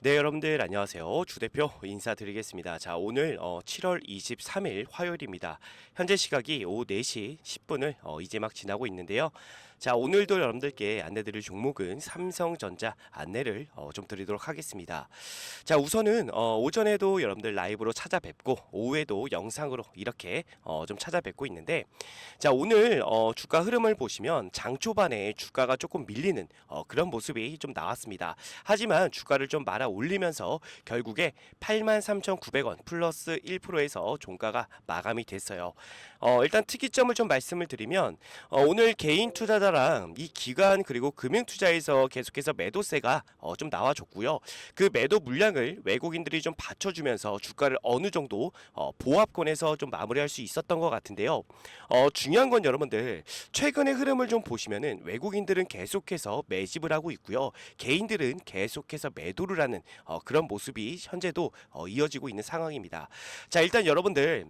네, 여러분들 안녕하세요. 주 대표 인사드리겠습니다. 자, 오늘 7월 23일 화요일입니다. 현재 시각이 오후 4시 10분을 이제 막 지나고 있는데요. 자, 오늘도 여러분들께 안내드릴 종목은 삼성전자 안내를 좀 드리도록 하겠습니다. 자, 우선은 오전에도 여러분들 라이브로 찾아뵙고 오후에도 영상으로 이렇게 좀 찾아뵙고 있는데, 자, 오늘 주가 흐름을 보시면 장 초반에 주가가 조금 밀리는 그런 모습이 좀 나왔습니다. 하지만 주가를 좀 말아 올리면서 결국에 83,900원 플러스 1%에서 종가가 마감이 됐어요. 일단 특이점을 좀 말씀을 드리면 오늘 개인 투자자랑 이 기관 그리고 금융 투자에서 계속해서 매도세가 좀 나와줬고요. 그 매도 물량을 외국인들이 좀 받쳐주면서 주가를 어느 정도 보합권에서 좀 마무리할 수 있었던 것 같은데요. 중요한 건 여러분들 최근의 흐름을 좀 보시면은 외국인들은 계속해서 매집을 하고 있고요. 개인들은 계속해서 매도를 하는 그런 모습이 현재도 이어지고 있는 상황입니다. 자, 일단 여러분들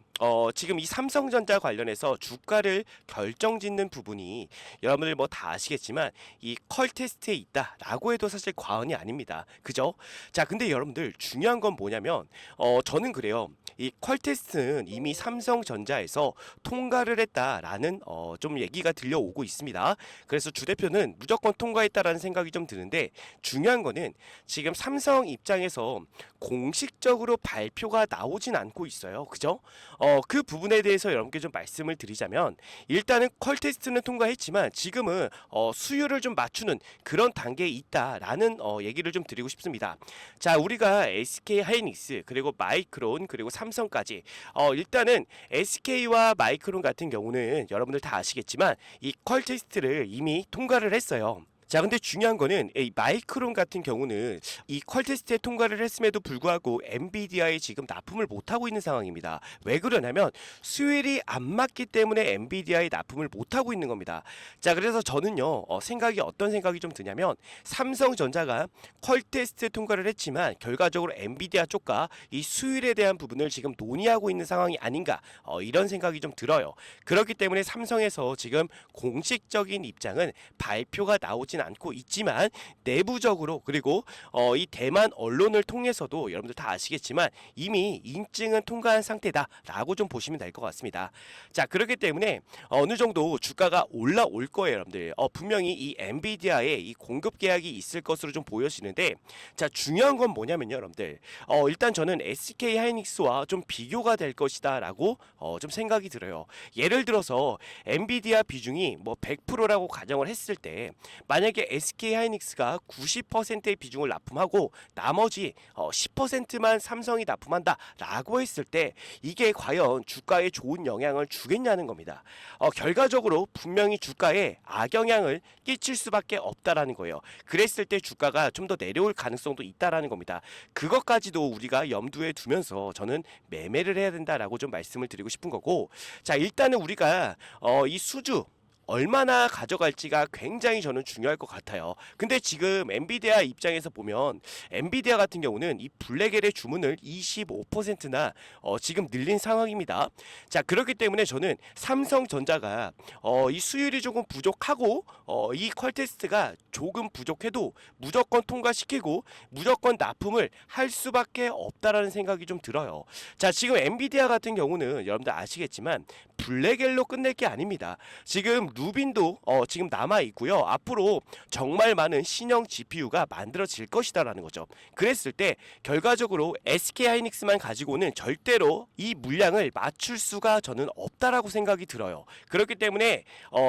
지금 이 삼성전자 관련해서 주가를 결정짓는 부분이 여러분들 뭐 다 아시겠지만 이 컬 테스트에 있다라고 해도 사실 과언이 아닙니다. 그죠? 자, 근데 여러분들 중요한 건 뭐냐면 저는 그래요. 이 컬 테스트는 이미 삼성전자에서 통과를 했다라는 좀 얘기가 들려오고 있습니다. 그래서 주 대표는 무조건 통과했다라는 생각이 좀 드는데, 중요한 거는 지금 삼성 입장에서 공식적으로 발표가 나오진 않고 있어요. 그죠? 그 부분에 대해서 여러분께 좀 말씀을 드리자면, 일단은 컬 테스트는 통과했지만 지금은 수율을 좀 맞추는 그런 단계에 있다라는 얘기를 좀 드리고 싶습니다. 자, 우리가 SK 하이닉스 그리고 마이크론 그리고 삼성까지 일단은 SK와 마이크론 같은 경우는 여러분들 다 아시겠지만 이 컬 테스트를 이미 통과를 했어요. 자, 근데 중요한 거는 이 마이크론 같은 경우는 이 퀄 테스트에 통과를 했음에도 불구하고 엔비디아에 지금 납품을 못하고 있는 상황입니다. 왜 그러냐면 수율이 안 맞기 때문에 엔비디아에 납품을 못하고 있는 겁니다. 자, 그래서 저는요 어떤 생각이 좀 드냐면, 삼성전자가 퀄 테스트 통과를 했지만 결과적으로 엔비디아 쪽과 이 수율에 대한 부분을 지금 논의하고 있는 상황이 아닌가, 이런 생각이 좀 들어요. 그렇기 때문에 삼성에서 지금 공식적인 입장은 발표가 나오진 않고 있지만, 내부적으로 그리고 이 대만 언론을 통해서도 여러분들 다 아시겠지만 이미 인증은 통과한 상태다라고 좀 보시면 될 것 같습니다. 자, 그렇기 때문에 어느 정도 주가가 올라올 거예요, 여러분들. 분명히 이 엔비디아의 이 공급 계약이 있을 것으로 좀 보여지는데, 자, 중요한 건 뭐냐면요, 여러분들. 일단 저는 SK 하이닉스와 좀 비교가 될 것이다라고 좀 생각이 들어요. 예를 들어서 엔비디아 비중이 뭐 100%라고 가정을 했을 때, 만약에 SK 하이닉스가 90%의 비중을 납품하고 나머지 10%만 삼성이 납품한다라고 했을 때, 이게 과연 주가에 좋은 영향을 주겠냐는 겁니다. 결과적으로 분명히 주가에 악영향을 끼칠 수밖에 없다라는 거예요. 그랬을 때 주가가 좀 더 내려올 가능성도 있다라는 겁니다. 그것까지도 우리가 염두에 두면서 저는 매매를 해야 된다라고 좀 말씀을 드리고 싶은 거고, 자, 일단은 우리가 이 수주 얼마나 가져갈지가 굉장히 저는 중요할 것 같아요. 근데 지금 엔비디아 입장에서 보면, 엔비디아 같은 경우는 이 블랙엘의 주문을 25%나 지금 늘린 상황입니다. 자, 그렇기 때문에 저는 삼성전자가 이 수율이 조금 부족하고 이 퀄 테스트가 조금 부족해도 무조건 통과시키고 무조건 납품을 할 수밖에 없다라는 생각이 좀 들어요. 자, 지금 엔비디아 같은 경우는 여러분들 아시겠지만 블랙엘로 끝낼 게 아닙니다. 지금 루빈도 지금 남아 있고요. 앞으로 정말 많은 신형 GPU가 만들어질 것이다라는 거죠. 그랬을 때 결과적으로 SK 하이닉스만 가지고는 절대로 이 물량을 맞출 수가 저는 없다라고 생각이 들어요. 그렇기 때문에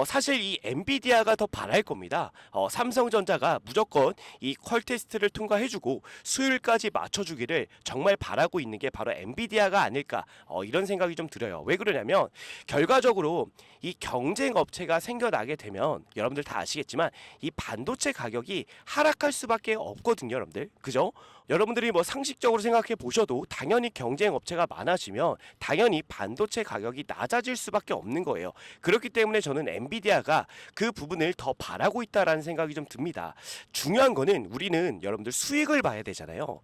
사실 이 엔비디아가 더 바랄 겁니다. 삼성전자가 무조건 이 퀄 테스트를 통과해주고 수율까지 맞춰주기를 정말 바라고 있는 게 바로 엔비디아가 아닐까, 이런 생각이 좀 들어요. 왜 그러냐면 결과적으로 이 경쟁 업체가 생겨나게 되면 여러분들 다 아시겠지만 이 반도체 가격이 하락할 수밖에 없거든요, 여러분들. 그죠? 여러분들이 뭐 상식적으로 생각해 보셔도 당연히 경쟁 업체가 많아지면 당연히 반도체 가격이 낮아질 수밖에 없는 거예요. 그렇기 때문에 저는 엔비디아가 그 부분을 더 바라고 있다라는 생각이 좀 듭니다. 중요한 거는 우리는 여러분들 수익을 봐야 되잖아요.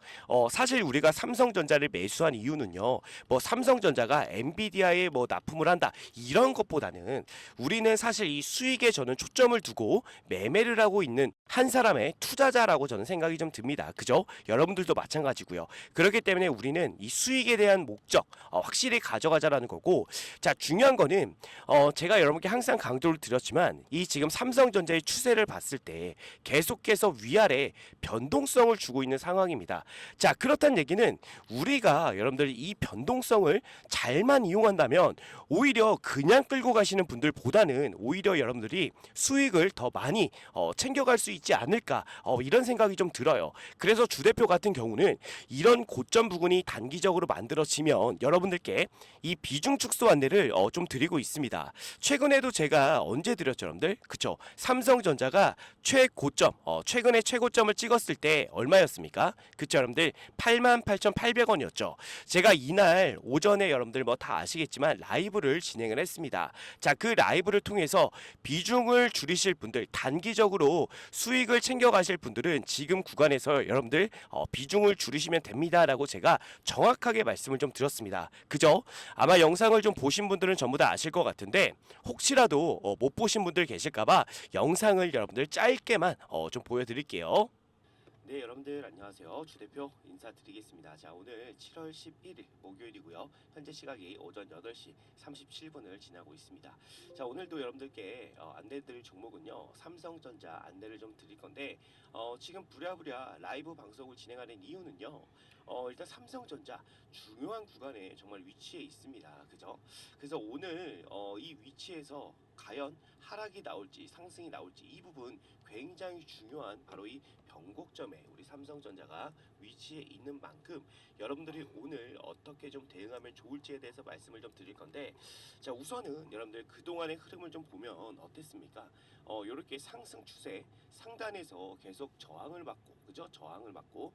사실 우리가 삼성전자를 매수한 이유는요, 뭐 삼성전자가 엔비디아에 뭐 납품을 한다 이런 것보다는 우리는 사실 이 수익에 저는 초점을 두고 매매를 하고 있는 한 사람의 투자자라고 저는 생각이 좀 듭니다. 그죠? 여러분들 여러분들도 마찬가지고요. 그렇기 때문에 우리는 이 수익에 대한 목적 확실히 가져가자라는 거고, 자 중요한 거는 제가 여러분께 항상 강조를 드렸지만 이 지금 삼성전자의 추세를 봤을 때 계속해서 위아래 변동성을 주고 있는 상황입니다. 자 그렇다는 얘기는 우리가 여러분들 이 변동성을 잘만 이용한다면 오히려 그냥 끌고 가시는 분들보다는 오히려 여러분들이 수익을 더 많이 챙겨갈 수 있지 않을까 이런 생각이 좀 들어요. 그래서 주대표 같은 경우는 이런 고점 부근이 단기적으로 만들어지면 여러분들께 이 비중 축소 안내를 좀 드리고 있습니다. 최근에도 제가 언제 드렸죠 여러분들? 그쵸, 삼성전자가 최고점 최근에 최고점을 찍었을 때 얼마였습니까? 그쵸 여러분들, 88,800원이었죠. 제가 이날 오전에 여러분들 뭐 다 아시겠지만 라이브를 진행을 했습니다. 자 그 라이브를 통해서 비중을 줄이실 분들, 단기적으로 수익을 챙겨가실 분들은 지금 구간에서 여러분들 비중을 줄이시면 됩니다 라고 제가 정확하게 말씀을 좀 드렸습니다. 그죠? 아마 영상을 좀 보신 분들은 전부 다 아실 것 같은데 혹시라도 못 보신 분들 계실까봐 영상을 여러분들 짧게만 좀 보여드릴게요. 네 여러분들 안녕하세요. 주대표 인사드리겠습니다. 자 오늘 7월 11일 목요일이고요. 현재 시각이 오전 8시 37분을 지나고 있습니다. 자 오늘도 여러분들께 안내드릴 종목은요 삼성전자 안내를 좀 드릴 건데 지금 부랴부랴 라이브 방송을 진행하는 이유는요 일단 삼성전자 중요한 구간에 정말 위치해 있습니다. 그죠? 그래서 오늘 이 위치에서 과연 하락이 나올지 상승이 나올지 이 부분 굉장히 중요한 바로 이 변곡점에 우리 삼성전자가 위치해 있는 만큼 여러분들이 오늘 어떻게 좀 대응하면 좋을지에 대해서 말씀을 좀 드릴 건데, 자 우선은 여러분들 그동안의 흐름을 좀 보면 어땠습니까? 이렇게 상승 추세 상단에서 계속 저항을 받고, 그죠? 저항을 받고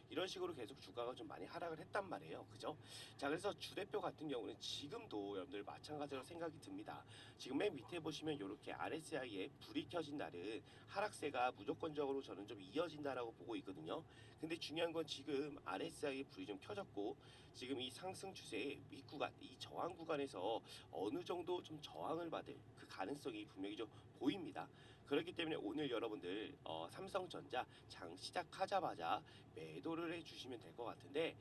이런 식으로 계속 주가가 좀 많이 하락을 했단 말이에요. 그죠? 자 그래서 주대표 같은 경우는 지금도 여러분들 마찬가지로 생각이 듭니다. 지금 맨 밑에 보시면 이렇게 RSI에 불이 켜진 날은 하락세가 무조건적으로 저는 좀 이어진다라고 보고 있거든요. 근데 중요한 건 지금 RSI에 불이 좀 켜졌고 지금 이 상승 추세의 윗구간, 이 저항 구간에서 어느 정도 좀 저항을 받을 그 가능성이 분명히 좀 보입니다. 그렇기 때문에 오늘 여러분들 삼성전자 장 시작하자마자 매도를 해주시면 될 것 같은데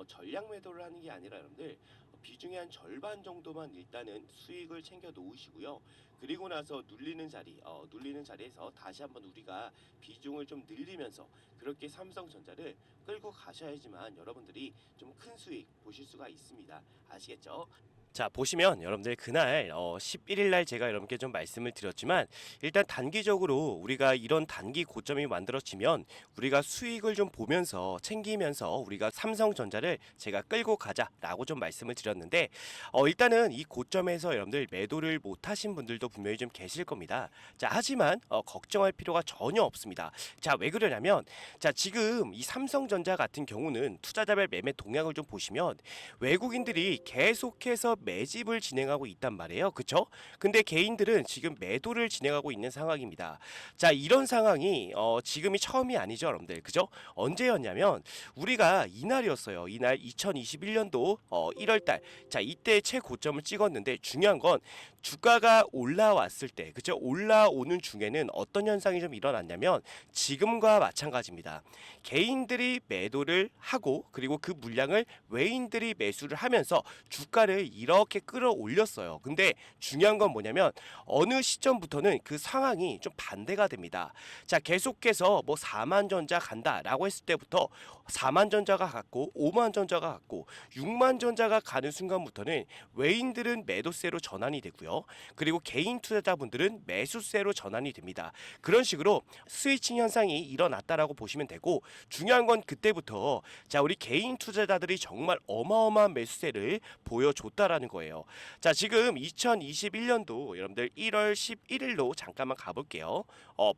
전량 매도를 하는 게 아니라 여러분들 비중의 한 절반 정도만 일단은 수익을 챙겨 놓으시고요. 그리고 나서 눌리는 자리에서 다시 한번 우리가 비중을 좀 늘리면서 그렇게 삼성전자를 끌고 가셔야지만 여러분들이 좀 큰 수익 보실 수가 있습니다. 아시겠죠? 자 보시면 여러분들 그날 11일 날 제가 여러분께 좀 말씀을 드렸지만 일단 단기적으로 우리가 이런 단기 고점이 만들어지면 우리가 수익을 좀 보면서 챙기면서 우리가 삼성전자를 제가 끌고 가자라고 좀 말씀을 드렸는데 일단은 이 고점에서 여러분들 매도를 못 하신 분들도 분명히 좀 계실 겁니다. 자 하지만 걱정할 필요가 전혀 없습니다. 자 왜 그러냐면 자 지금 이 삼성전자 같은 경우는 투자자별 매매 동향을 좀 보시면 외국인들이 계속해서 매집을 진행하고 있단 말이에요. 그쵸? 근데 개인들은 지금 매도를 진행하고 있는 상황입니다. 자 이런 상황이 지금이 처음이 아니죠 여러분들. 그죠? 언제였냐면 우리가 이날이었어요. 이날 2021년도 1월달 자 이때 최고점을 찍었는데 중요한 건 주가가 올라왔을 때 그죠? 올라오는 중에는 어떤 현상이 좀 일어났냐면 지금과 마찬가지입니다. 개인들이 매도를 하고 그리고 그 물량을 외인들이 매수를 하면서 주가를 이렇게 끌어올렸어요. 근데 중요한 건 뭐냐면 어느 시점부터는 그 상황이 좀 반대가 됩니다. 자 계속해서 뭐 4만 전자 간다라고 했을 때부터 4만 전자가 갔고 5만 전자가 갔고 6만 전자가 가는 순간부터는 외인들은 매도세로 전환이 되고요. 그리고 개인 투자자분들은 매수세로 전환이 됩니다. 그런 식으로 스위칭 현상이 일어났다라고 보시면 되고 중요한 건 그때부터 자 우리 개인 투자자들이 정말 어마어마한 매수세를 보여줬다라는 거예요. 자 지금 2021년도 여러분들 1월 11일로 잠깐만 가볼게요.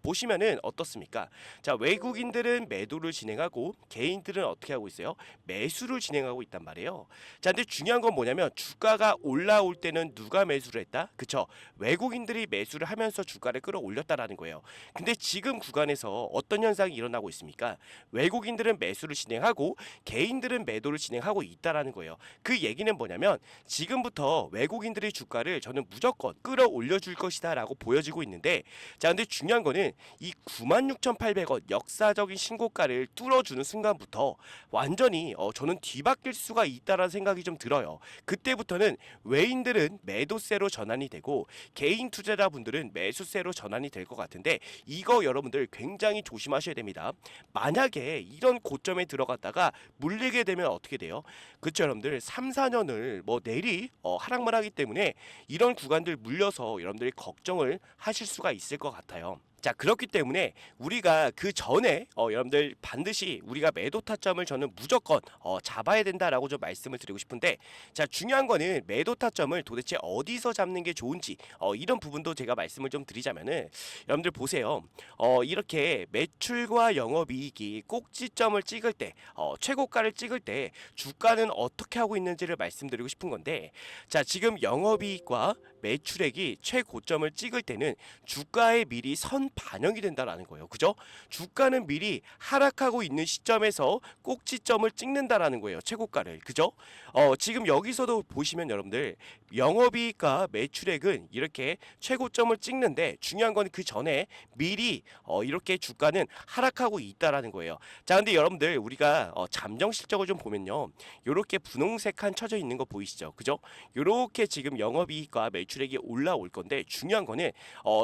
보시면은 어떻습니까? 자 외국인들은 매도를 진행하고 개인들은 어떻게 하고 있어요? 매수를 진행하고 있단 말이에요. 자 근데 중요한 건 뭐냐면 주가가 올라올 때는 누가 매수를 했다? 그쵸? 외국인들이 매수를 하면서 주가를 끌어올렸다라는 거예요. 근데 지금 구간에서 어떤 현상이 일어나고 있습니까? 외국인들은 매수를 진행하고 개인들은 매도를 진행하고 있다라는 거예요. 그 얘기는 뭐냐면 지금 지금부터 외국인들의 주가를 저는 무조건 끌어올려 줄 것이다 라고 보여지고 있는데, 자 근데 중요한 거는 이 96,800원 역사적인 신고가를 뚫어주는 순간부터 완전히 저는 뒤바뀔 수가 있다라는 생각이 좀 들어요. 그때부터는 외인들은 매도세로 전환이 되고 개인 투자자분들은 매수세로 전환이 될 것 같은데, 이거 여러분들 굉장히 조심하셔야 됩니다. 만약에 이런 고점에 들어갔다가 물리게 되면 어떻게 돼요? 그쵸 여러분들, 3, 4년을 뭐 내리 하락만 하기 때문에 이런 구간들 물려서 여러분들이 걱정을 하실 수가 있을 것 같아요. 자 그렇기 때문에 우리가 그 전에 여러분들 반드시 우리가 매도 타점을 저는 무조건 잡아야 된다라고 좀 말씀을 드리고 싶은데, 자 중요한 거는 매도 타점을 도대체 어디서 잡는 게 좋은지 이런 부분도 제가 말씀을 좀 드리자면은, 여러분들 보세요. 이렇게 매출과 영업이익이 꼭지점을 찍을 때 최고가를 찍을 때 주가는 어떻게 하고 있는지를 말씀드리고 싶은 건데, 자 지금 영업이익과 매출액이 최고점을 찍을 때는 주가에 미리 선 반영이 된다라는 거예요. 그죠? 주가는 미리 하락하고 있는 시점에서 꼭지점을 찍는다라는 거예요. 최고가를. 그죠? 지금 여기서도 보시면 여러분들 영업이익과 매출액은 이렇게 최고점을 찍는데, 중요한 건 그 전에 미리 이렇게 주가는 하락하고 있다라는 거예요. 자, 근데 여러분들 우리가 잠정 실적을 좀 보면요, 이렇게 분홍색 칸 쳐져 있는 거 보이시죠? 그죠? 이렇게 지금 영업이익과 매출액이 올라올 건데, 중요한 거는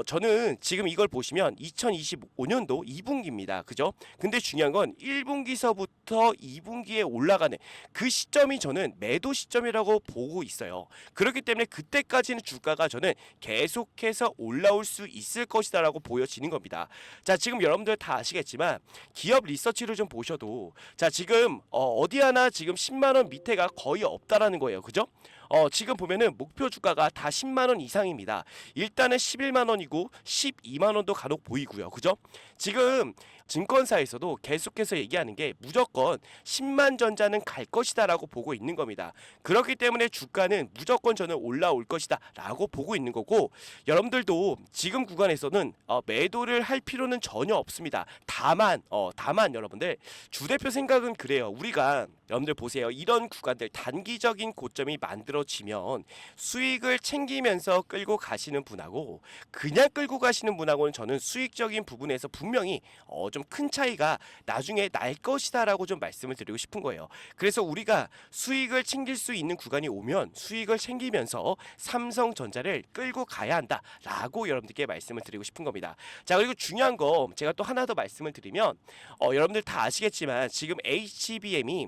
저는 지금 이걸 보시면 2025년도 2분기입니다. 그죠? 근데 중요한 건 1분기서부터 2분기에 올라가는 그 시점이 저는 매도 시점이라고 보고 있어요. 그렇기 때문에 그때까지는 주가가 저는 계속해서 올라올 수 있을 것이다라고 보여지는 겁니다. 자, 지금 여러분들 다 아시겠지만 기업 리서치를 좀 보셔도, 자 지금 어디 하나 지금 10만 원 밑에가 거의 없다라는 거예요. 그죠? 지금 보면은 목표 주가가 다 10만 원 이상입니다. 일단은 11만 원이고 12만 원도 간혹 보이고요. 그죠? 지금 증권사에서도 계속해서 얘기하는 게 무조건 10만 전자는 갈 것이다라고 보고 있는 겁니다. 그렇기 때문에 주가는 무조건 저는 올라올 것이다라고 보고 있는 거고, 여러분들도 지금 구간에서는 매도를 할 필요는 전혀 없습니다. 다만 여러분들 주대표 생각은 그래요. 우리가 여러분들 보세요. 이런 구간들 단기적인 고점이 만들어지면 수익을 챙기면서 끌고 가시는 분하고 그냥 끌고 가시는 분하고는 저는 수익적인 부분에서 분명히 좀 큰 차이가 나중에 날 것이다라고 좀 말씀을 드리고 싶은 거예요. 그래서 우리가 수익을 챙길 수 있는 구간이 오면 수익을 챙기면서 삼성전자를 끌고 가야 한다라고 여러분들께 말씀을 드리고 싶은 겁니다. 자, 그리고 중요한 거 제가 또 하나 더 말씀을 드리면, 여러분들 다 아시겠지만 지금 HBM이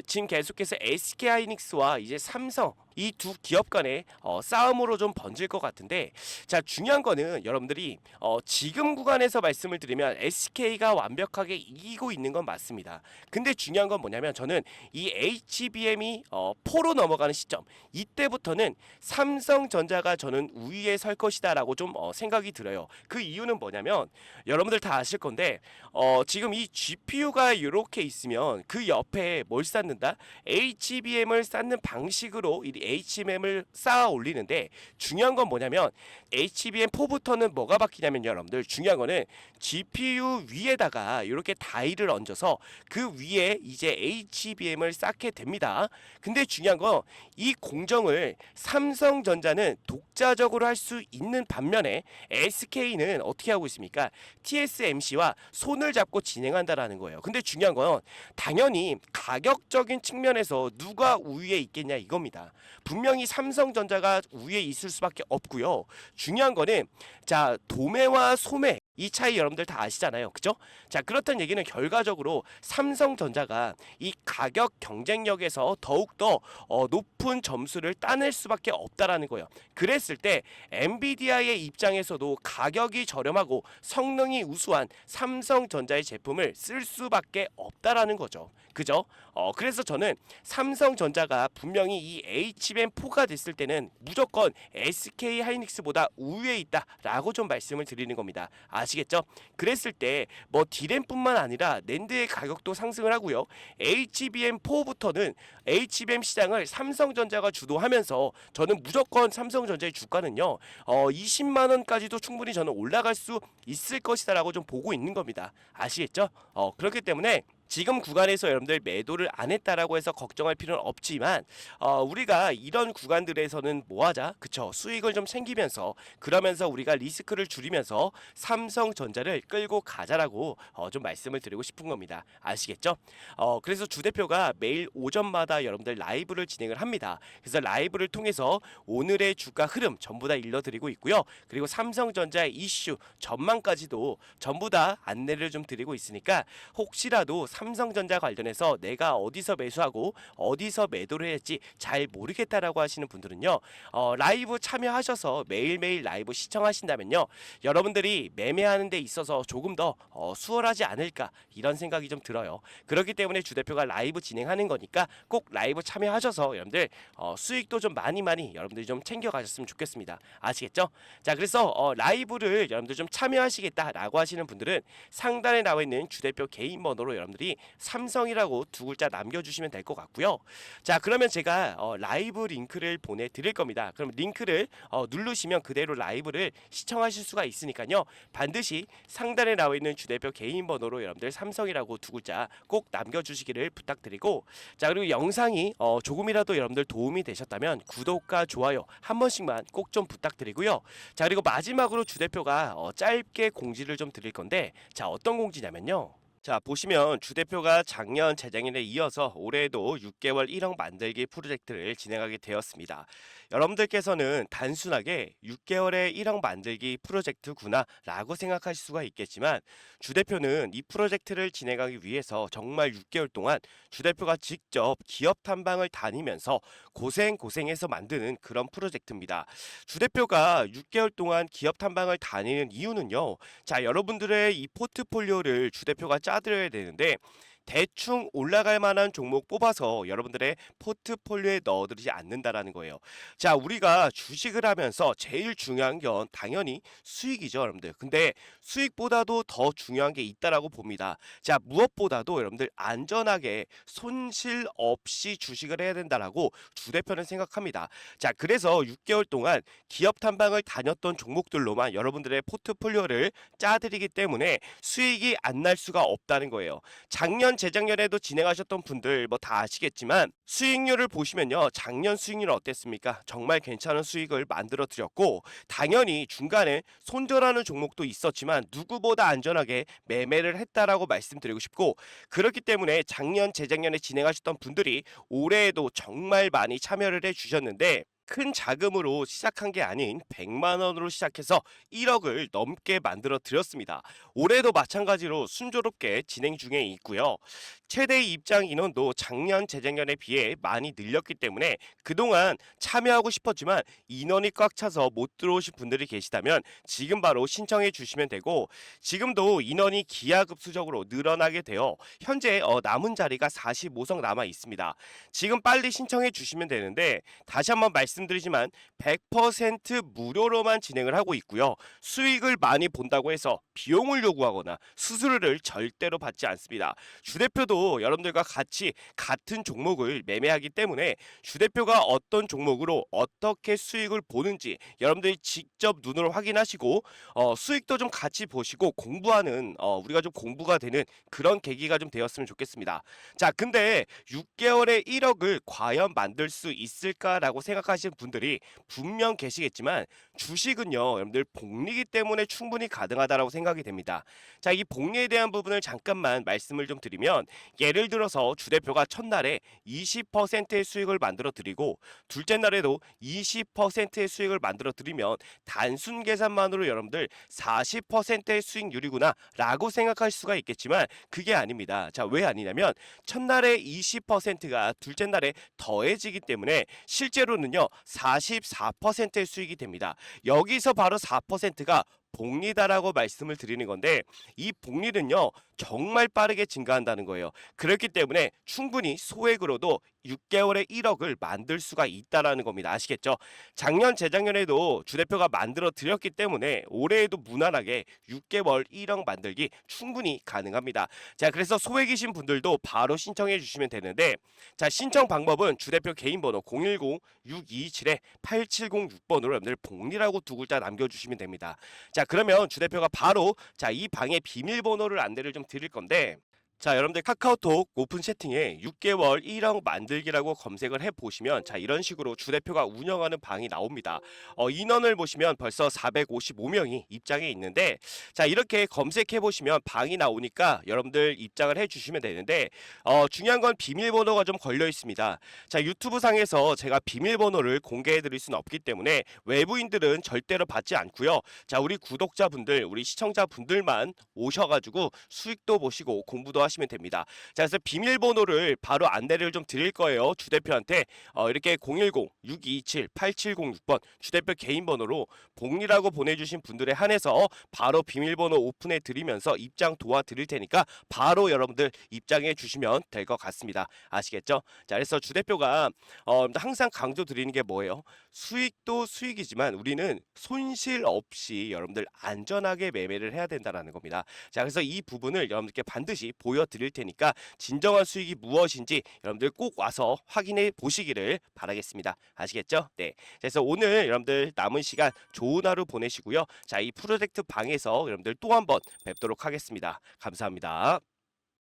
지금 계속해서 SK하이닉스와 이제 삼성 이 두 기업 간의 싸움으로 좀 번질 것 같은데, 자 중요한 거는 여러분들이 지금 구간에서 말씀을 드리면 SK가 완벽하게 이기고 있는 건 맞습니다. 근데 중요한 건 뭐냐면, 저는 이 HBM이 4로 넘어가는 시점, 이때부터는 삼성전자가 저는 우위에 설 것이다라고 좀 생각이 들어요. 그 이유는 뭐냐면 여러분들 다 아실 건데, 지금 이 GPU가 이렇게 있으면 그 옆에 뭘 쌓는다? HBM을 쌓는 방식으로 이 HBM을 쌓아 올리는데, 중요한 건 뭐냐면 HBM4부터는 뭐가 바뀌냐면 여러분들 중요한 거는 GPU 위에다가 이렇게 다이를 얹어서 그 위에 이제 HBM을 쌓게 됩니다. 근데 중요한 건 이 공정을 삼성전자는 독자적으로 할 수 있는 반면에 SK는 어떻게 하고 있습니까? TSMC와 손을 잡고 진행한다라는 거예요. 근데 중요한 건 당연히 가격적인 측면에서 누가 우위에 있겠냐 이겁니다. 분명히 삼성전자가 우위에 있을 수밖에 없고요. 중요한 거는 자 도매와 소매 이 차이 여러분들 다 아시잖아요. 그죠? 자 그렇다는 얘기는 결과적으로 삼성전자가 이 가격 경쟁력에서 더욱더 높은 점수를 따낼 수밖에 없다라는 거예요. 그랬을 때 엔비디아의 입장에서도 가격이 저렴하고 성능이 우수한 삼성전자의 제품을 쓸 수밖에 없다라는 거죠. 그죠? 그래서 저는 삼성전자가 분명히 이 HBM4가 됐을 때는 무조건 SK하이닉스보다 우위에 있다라고 좀 말씀을 드리는 겁니다. 아시겠죠? 그랬을 때 뭐 D램뿐만 아니라 낸드의 가격도 상승을 하고요. HBM4부터는 HBM 시장을 삼성전자가 주도하면서 저는 무조건 삼성전자의 주가는요 20만 원까지도 충분히 저는 올라갈 수 있을 것이다라고 좀 보고 있는 겁니다. 아시겠죠? 그렇기 때문에 지금 구간에서 여러분들 매도를 안 했다라고 해서 걱정할 필요는 없지만 우리가 이런 구간들에서는 뭐하자? 그쵸? 수익을 좀 챙기면서 그러면서 우리가 리스크를 줄이면서 삼성전자를 끌고 가자라고 좀 말씀을 드리고 싶은 겁니다. 아시겠죠? 그래서 주 대표가 매일 오전마다 여러분들 라이브를 진행을 합니다. 그래서 라이브를 통해서 오늘의 주가 흐름 전부 다 일러드리고 있고요. 그리고 삼성전자의 이슈 전망까지도 전부 다 안내를 좀 드리고 있으니까 혹시라도 삼성전자 관련해서 내가 어디서 매수하고 어디서 매도를 했지 잘 모르겠다라고 하시는 분들은요, 라이브 참여하셔서 매일매일 라이브 시청하신다면요, 여러분들이 매매하는 데 있어서 조금 더 수월하지 않을까 이런 생각이 좀 들어요. 그렇기 때문에 주 대표가 라이브 진행하는 거니까 꼭 라이브 참여하셔서 여러분들 수익도 좀 많이 여러분들이 좀 챙겨가셨으면 좋겠습니다. 아시겠죠? 자, 그래서 라이브를 여러분들 좀 참여하시겠다라고 하시는 분들은 상단에 나와 있는 주 대표 개인 번호로 여러분들이 삼성이라고 두 글자 남겨주시면 될 것 같고요. 자, 그러면 제가 라이브 링크를 보내드릴 겁니다. 그럼 링크를 누르시면 그대로 라이브를 시청하실 수가 있으니까요, 반드시 상단에 나와 있는 주 대표 개인 번호로 여러분들 삼성이라고 두 글자 꼭 남겨주시기를 부탁드리고, 자, 그리고 영상이 조금이라도 여러분들 도움이 되셨다면 구독과 좋아요 한 번씩만 꼭 좀 부탁드리고요. 자, 그리고 마지막으로 주 대표가 짧게 공지를 좀 드릴 건데, 자, 어떤 공지냐면요, 자, 보시면 주 대표가 작년 재작년에 이어서 올해에도 6개월 1억 만들기 프로젝트를 진행하게 되었습니다. 여러분들께서는 단순하게 6개월에 1억 만들기 프로젝트구나 라고 생각하실 수가 있겠지만, 주 대표는 이 프로젝트를 진행하기 위해서 정말 6개월 동안 주 대표가 직접 기업 탐방을 다니면서 고생해서 만드는 그런 프로젝트입니다. 주 대표가 6개월 동안 기업 탐방을 다니는 이유는요, 자, 여러분들의 이 포트폴리오를 주 대표가 짜드려야 되는데 대충 올라갈 만한 종목 뽑아서 여러분들의 포트폴리오에 넣어두지 않는다라는 거예요. 자, 우리가 주식을 하면서 제일 중요한 건 당연히 수익이죠, 여러분들. 근데 수익보다도 더 중요한 게 있다라고 봅니다. 자, 무엇보다도 여러분들 안전하게 손실 없이 주식을 해야 된다라고 주 대표는 생각합니다. 자, 그래서 6개월 동안 기업 탐방을 다녔던 종목들로만 여러분들의 포트폴리오를 짜드리기 때문에 수익이 안 날 수가 없다는 거예요. 작년 재작년에도 진행하셨던 분들 뭐 다 아시겠지만 수익률을 보시면요, 작년 수익률은 어땠습니까? 정말 괜찮은 수익을 만들어 드렸고, 당연히 중간에 손절하는 종목도 있었지만 누구보다 안전하게 매매를 했다라고 말씀드리고 싶고, 그렇기 때문에 작년 재작년에 진행하셨던 분들이 올해에도 정말 많이 참여를 해 주셨는데, 큰 자금으로 시작한 게 아닌 100만 원으로 시작해서 1억을 넘게 만들어 드렸습니다. 올해도 마찬가지로 순조롭게 진행 중에 있고요. 최대 입장 인원도 작년 재작년에 비해 많이 늘렸기 때문에 그동안 참여하고 싶었지만 인원이 꽉 차서 못 들어오신 분들이 계시다면 지금 바로 신청해 주시면 되고, 지금도 인원이 기하급수적으로 늘어나게 되어 현재 남은 자리가 45석 남아 있습니다. 지금 빨리 신청해 주시면 되는데, 다시 한번 말씀드리지만 100% 무료로만 진행을 하고 있고요. 수익을 많이 본다고 해서 비용을 요구하거나 수수료를 절대로 받지 않습니다. 주 대표도 여러분들과 같이 같은 종목을 매매하기 때문에 주 대표가 어떤 종목으로 어떻게 수익을 보는지 여러분들이 직접 눈으로 확인하시고 수익도 좀 같이 보시고 공부하는 우리가 좀 공부가 되는 그런 계기가 좀 되었으면 좋겠습니다. 자, 근데 6개월에 1억을 과연 만들 수 있을까라고 생각하시는 분들이 분명 계시겠지만, 주식은요, 여러분들 복리기 때문에 충분히 가능하다라고 생각이 됩니다. 자, 이 복리에 대한 부분을 잠깐만 말씀을 좀 드리면, 예를 들어서 주 대표가 첫날에 20%의 수익을 만들어 드리고 둘째 날에도 20%의 수익을 만들어 드리면 단순 계산만으로 여러분들 40%의 수익률이구나 라고 생각할 수가 있겠지만, 그게 아닙니다. 자, 왜 아니냐면 첫날에 20%가 둘째 날에 더해지기 때문에 실제로는요 44%의 수익이 됩니다. 여기서 바로 4%가 복리다라고 말씀을 드리는 건데, 이 복리는요 정말 빠르게 증가한다는 거예요. 그렇기 때문에 충분히 소액으로도 6개월에 1억을 만들 수가 있다라는 겁니다. 아시겠죠? 작년 재작년에도 주 대표가 만들어 드렸기 때문에 올해에도 무난하게 6개월 1억 만들기 충분히 가능합니다. 자, 그래서 소액이신 분들도 바로 신청해 주시면 되는데, 자, 신청 방법은 주 대표 개인 번호 010-627-8706번으로 여러분들 복리라고 두 글자 남겨주시면 됩니다. 자, 그러면 주 대표가 바로 이 방의 비밀번호를 안내를 좀 드릴 건데, 자, 여러분들 카카오톡 오픈 채팅에 6개월 1억 만들기라고 검색을 해보시면 자, 이런 식으로 주 대표가 운영하는 방이 나옵니다. 인원을 보시면 벌써 455명이 입장해 있는데 자, 이렇게 검색해보시면 방이 나오니까 여러분들 입장을 해주시면 되는데 중요한 건 비밀번호가 좀 걸려 있습니다. 자, 유튜브 상에서 제가 비밀번호를 공개해드릴 수는 없기 때문에 외부인들은 절대로 받지 않고요. 자, 우리 구독자분들, 우리 시청자분들만 오셔가지고 수익도 보시고 공부도 하시면 됩니다. 자, 그래서 비밀번호를 바로 안내를 좀 드릴 거예요. 주 대표한테 이렇게 010-6227-8706번 주 대표 개인 번호로 봉이라고 보내주신 분들에 한해서 바로 비밀번호 오픈해 드리면서 입장 도와드릴 테니까 바로 여러분들 입장해 주시면 될 것 같습니다. 아시겠죠? 자, 그래서 주 대표가 항상 강조 드리는 게 뭐예요? 수익도 수익이지만 우리는 손실 없이 여러분들 안전하게 매매를 해야 된다는 겁니다. 자, 그래서 이 부분을 여러분들께 반드시 보여드릴 테니까 진정한 수익이 무엇인지 여러분들 꼭 와서 확인해 보시기를 바라겠습니다. 아시겠죠? 네. 그래서 오늘 여러분들 남은 시간 좋은 하루 보내시고요. 자, 이 프로젝트 방에서 여러분들 또 한번 뵙도록 하겠습니다. 감사합니다.